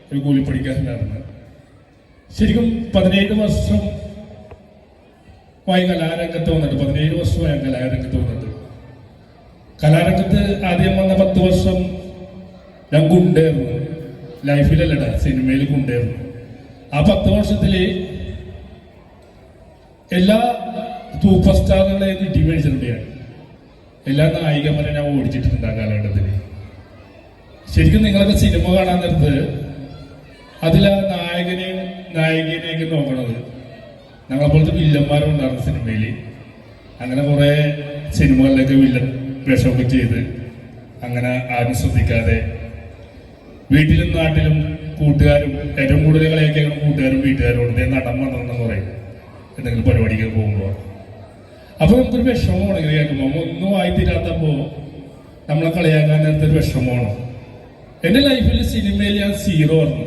ഒരു കൂലിപ്പണിക്കാരനായിരുന്നു. ശരിക്കും 17 വർഷം കലാരംഗത്ത് വന്നിട്ട് 17 വർഷമായി കലാരംഗത്ത് വന്നിട്ട്. കലാരംഗത്ത് ആദ്യം വന്ന 10 വർഷം ഞാൻ ഗുണ്ടായിരുന്നു. ലൈഫിലല്ലടാ, സിനിമയിൽ ഗുണ്ടായിരുന്നു. ആ 10 വർഷത്തില് എല്ലാ സൂപ്പർ സ്റ്റാറുകളെയും ഇടിമേടിച്ചിട്ടുണ്ട് ഞാൻ. എല്ലാ നായികമാരെ ഞാൻ ഓടിച്ചിട്ടുണ്ട് ആ കാലഘട്ടത്തിൽ. ശരിക്കും നിങ്ങളൊക്കെ സിനിമ കാണാൻ നേരത്ത് അതിലാ നായകനെയും നായികനെയൊക്കെ നോക്കണത് ഞങ്ങളെപ്പോലത്തെ വില്ലന്മാരുണ്ടായിരുന്നു സിനിമയിൽ. അങ്ങനെ കുറെ സിനിമകളിലൊക്കെ വില്ലൻ വേഷമൊക്കെ ചെയ്ത് അങ്ങനെ ആരും ശ്രദ്ധിക്കാതെ വീട്ടിലും നാട്ടിലും കൂട്ടുകാരും ഏറ്റവും കൂടുതൽ കളിയൊക്കെയാണ് കൂട്ടുകാരും വീട്ടുകാരോട് നടൻ വന്നെന്ന് പറയും എന്തെങ്കിലും പരിപാടിക്ക് പോകുമ്പോൾ. അപ്പൊ നമുക്കൊരു വിഷമമാണ് ഇങ്ങനെ കേൾക്കുമ്പോൾ. ഒന്നും ആയിത്തീരാത്തപ്പോ നമ്മളെ കളിയാക്കാൻ നേരത്തെ ഒരു വിഷമമാണ്. എന്റെ ലൈഫിൽ സിനിമയിൽ ഞാൻ 0 ആയിരുന്നു.